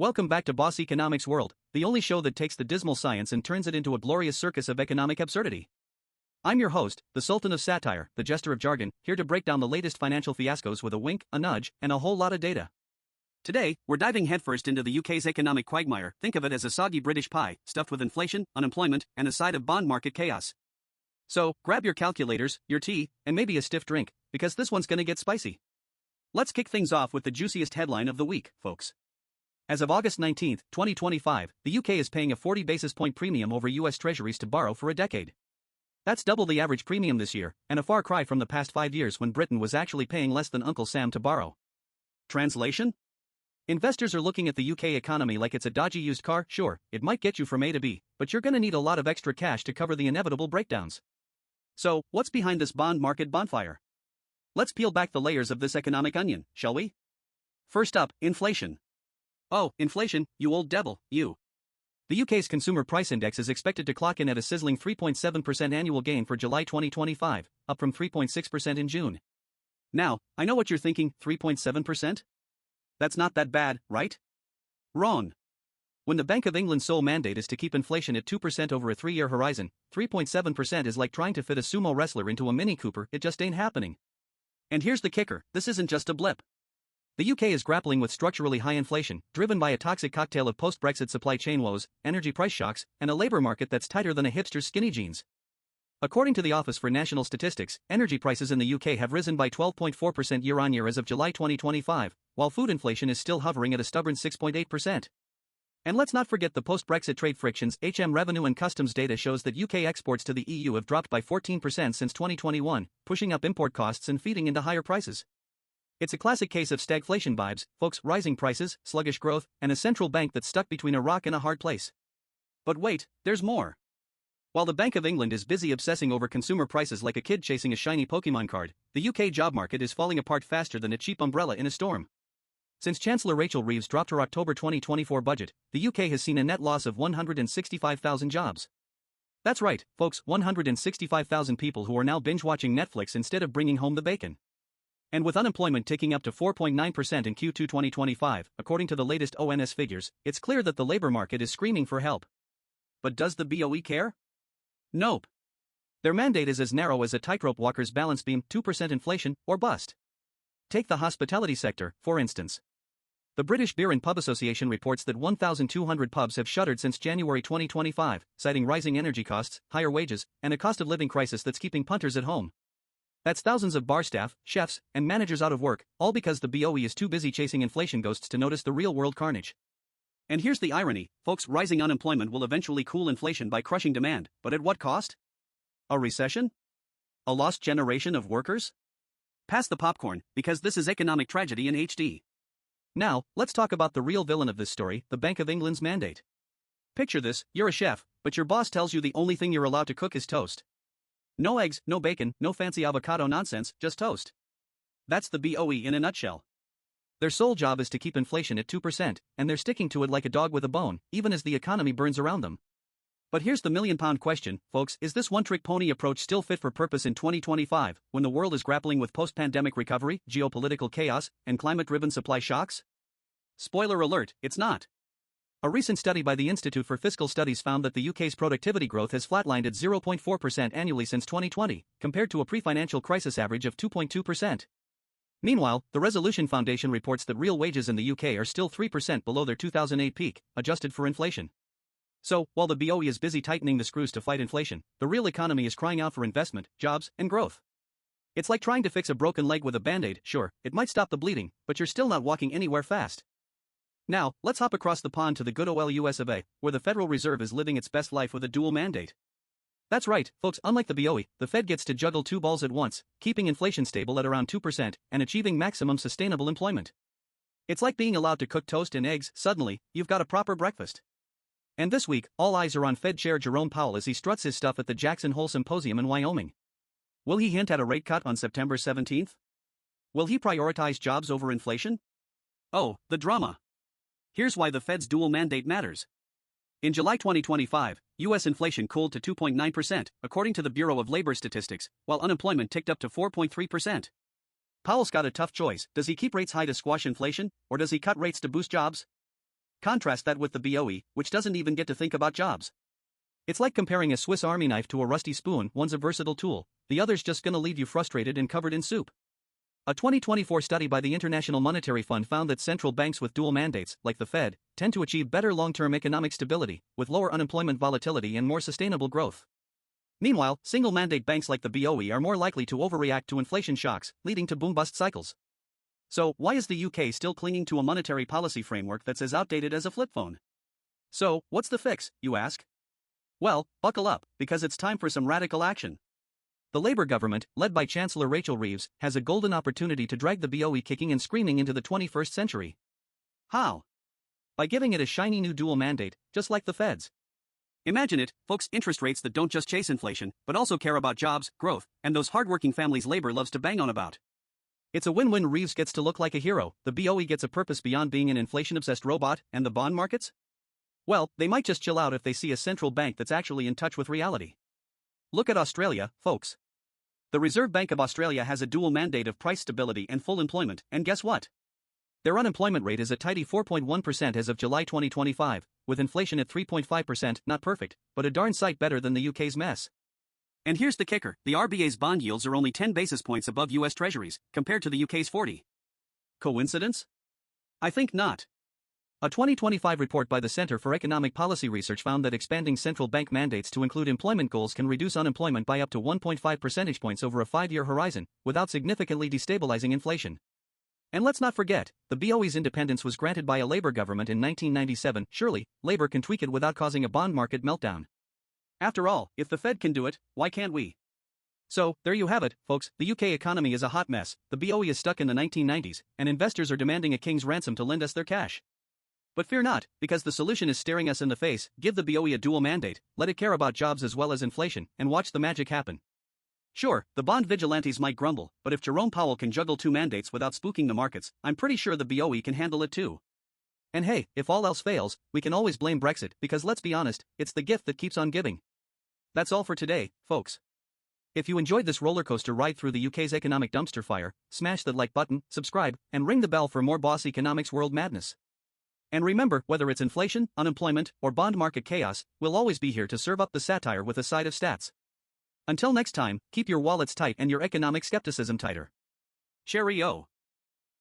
Welcome back to Boss Economics World, the only show that takes the dismal science and turns it into a glorious circus of economic absurdity. I'm your host, the Sultan of Satire, the Jester of Jargon, here to break down the latest financial fiascos with a wink, a nudge, and a whole lot of data. Today, we're diving headfirst into the UK's economic quagmire. Think of it as a soggy British pie, stuffed with inflation, unemployment, and a side of bond market chaos. So, grab your calculators, your tea, and maybe a stiff drink, because this one's gonna get spicy. Let's kick things off with the juiciest headline of the week, folks. As of August 19, 2025, the UK is paying a 40 basis point premium over US Treasuries to borrow for a decade. That's double the average premium this year, and a far cry from the past 5 years when Britain was actually paying less than Uncle Sam to borrow. Translation? Investors are looking at the UK economy like it's a dodgy used car. Sure, it might get you from A to B, but you're gonna need a lot of extra cash to cover the inevitable breakdowns. So, what's behind this bond market bonfire? Let's peel back the layers of this economic onion, shall we? First up, inflation. Oh, inflation, you old devil, you. The UK's Consumer Price Index is expected to clock in at a sizzling 3.7% annual gain for July 2025, up from 3.6% in June. Now, I know what you're thinking, 3.7%? That's not that bad, right? Wrong. When the Bank of England's sole mandate is to keep inflation at 2% over a 3-year horizon, 3.7% is like trying to fit a sumo wrestler into a Mini Cooper. It just ain't happening. And here's the kicker, this isn't just a blip. The UK is grappling with structurally high inflation, driven by a toxic cocktail of post-Brexit supply chain woes, energy price shocks, and a labor market that's tighter than a hipster's skinny jeans. According to the Office for National Statistics, energy prices in the UK have risen by 12.4% year-on-year as of July 2025, while food inflation is still hovering at a stubborn 6.8%. And let's not forget the post-Brexit trade frictions. Revenue and customs data shows that UK exports to the EU have dropped by 14% since 2021, pushing up import costs and feeding into higher prices. It's a classic case of stagflation vibes, folks. Rising prices, sluggish growth, and a central bank that's stuck between a rock and a hard place. But wait, there's more. While the Bank of England is busy obsessing over consumer prices like a kid chasing a shiny Pokemon card, the UK job market is falling apart faster than a cheap umbrella in a storm. Since Chancellor Rachel Reeves dropped her October 2024 budget, the UK has seen a net loss of 165,000 jobs. That's right, folks, 165,000 people who are now binge-watching Netflix instead of bringing home the bacon. And with unemployment ticking up to 4.9% in Q2 2025, according to the latest ONS figures, it's clear that the labor market is screaming for help. But does the BOE care? Nope. Their mandate is as narrow as a tightrope walker's balance beam: 2% inflation, or bust. Take the hospitality sector, for instance. The British Beer and Pub Association reports that 1,200 pubs have shuttered since January 2025, citing rising energy costs, higher wages, and a cost of living crisis that's keeping punters at home. That's thousands of bar staff, chefs, and managers out of work, all because the BOE is too busy chasing inflation ghosts to notice the real-world carnage. And here's the irony, folks, rising unemployment will eventually cool inflation by crushing demand, but at what cost? A recession? A lost generation of workers? Pass the popcorn, because this is economic tragedy in HD. Now, let's talk about the real villain of this story, the Bank of England's mandate. Picture this, you're a chef, but your boss tells you the only thing you're allowed to cook is toast. No eggs, no bacon, no fancy avocado nonsense, just toast. That's the BOE in a nutshell. Their sole job is to keep inflation at 2%, and they're sticking to it like a dog with a bone, even as the economy burns around them. But here's the million-pound question, folks, is this one-trick pony approach still fit for purpose in 2025, when the world is grappling with post-pandemic recovery, geopolitical chaos, and climate-driven supply shocks? Spoiler alert, it's not. A recent study by the Institute for Fiscal Studies found that the UK's productivity growth has flatlined at 0.4% annually since 2020, compared to a pre-financial crisis average of 2.2%. Meanwhile, the Resolution Foundation reports that real wages in the UK are still 3% below their 2008 peak, adjusted for inflation. So, while the BOE is busy tightening the screws to fight inflation, the real economy is crying out for investment, jobs, and growth. It's like trying to fix a broken leg with a band-aid. Sure, it might stop the bleeding, but you're still not walking anywhere fast. Now, let's hop across the pond to the good old US of A, where the Federal Reserve is living its best life with a dual mandate. That's right, folks, unlike the BOE, the Fed gets to juggle two balls at once, keeping inflation stable at around 2% and achieving maximum sustainable employment. It's like being allowed to cook toast and eggs. Suddenly, you've got a proper breakfast. And this week, all eyes are on Fed Chair Jerome Powell as he struts his stuff at the Jackson Hole Symposium in Wyoming. Will he hint at a rate cut on September 17th? Will he prioritize jobs over inflation? Oh, the drama. Here's why the Fed's dual mandate matters. In July 2025, U.S. inflation cooled to 2.9%, according to the Bureau of Labor Statistics, while unemployment ticked up to 4.3%. Powell's got a tough choice. Does he keep rates high to squash inflation, or does he cut rates to boost jobs? Contrast that with the BOE, which doesn't even get to think about jobs. It's like comparing a Swiss Army knife to a rusty spoon. One's a versatile tool, the other's just gonna leave you frustrated and covered in soup. A 2024 study by the International Monetary Fund found that central banks with dual mandates, like the Fed, tend to achieve better long-term economic stability, with lower unemployment volatility and more sustainable growth. Meanwhile, single-mandate banks like the BOE are more likely to overreact to inflation shocks, leading to boom-bust cycles. So, why is the UK still clinging to a monetary policy framework that's as outdated as a flip phone? So, what's the fix, you ask? Well, buckle up, because it's time for some radical action. The Labour government, led by Chancellor Rachel Reeves, has a golden opportunity to drag the BOE kicking and screaming into the 21st century. How? By giving it a shiny new dual mandate, just like the Fed's. Imagine it, folks, interest rates that don't just chase inflation, but also care about jobs, growth, and those hardworking families Labour loves to bang on about. It's a win-win. Reeves gets to look like a hero, the BOE gets a purpose beyond being an inflation-obsessed robot, and the bond markets? Well, they might just chill out if they see a central bank that's actually in touch with reality. Look at Australia, folks. The Reserve Bank of Australia has a dual mandate of price stability and full employment, and guess what? Their unemployment rate is a tidy 4.1% as of July 2025, with inflation at 3.5%, not perfect, but a darn sight better than the UK's mess. And here's the kicker, the RBA's bond yields are only 10 basis points above US Treasuries, compared to the UK's 40. Coincidence? I think not. A 2025 report by the Centre for Economic Policy Research found that expanding central bank mandates to include employment goals can reduce unemployment by up to 1.5 percentage points over a 5-year horizon, without significantly destabilizing inflation. And let's not forget, the BOE's independence was granted by a Labour government in 1997. Surely, Labour can tweak it without causing a bond market meltdown. After all, if the Fed can do it, why can't we? So, there you have it, folks, the UK economy is a hot mess, the BOE is stuck in the 1990s, and investors are demanding a king's ransom to lend us their cash. But fear not, because the solution is staring us in the face. Give the BOE a dual mandate, let it care about jobs as well as inflation, and watch the magic happen. Sure, the bond vigilantes might grumble, but if Jerome Powell can juggle 2 mandates without spooking the markets, I'm pretty sure the BOE can handle it too. And hey, if all else fails, we can always blame Brexit, because let's be honest, it's the gift that keeps on giving. That's all for today, folks. If you enjoyed this rollercoaster ride through the UK's economic dumpster fire, smash that like button, subscribe, and ring the bell for more boss economics world madness. And remember, whether it's inflation, unemployment, or bond market chaos, we'll always be here to serve up the satire with a side of stats. Until next time, keep your wallets tight and your economic skepticism tighter. Cheerio.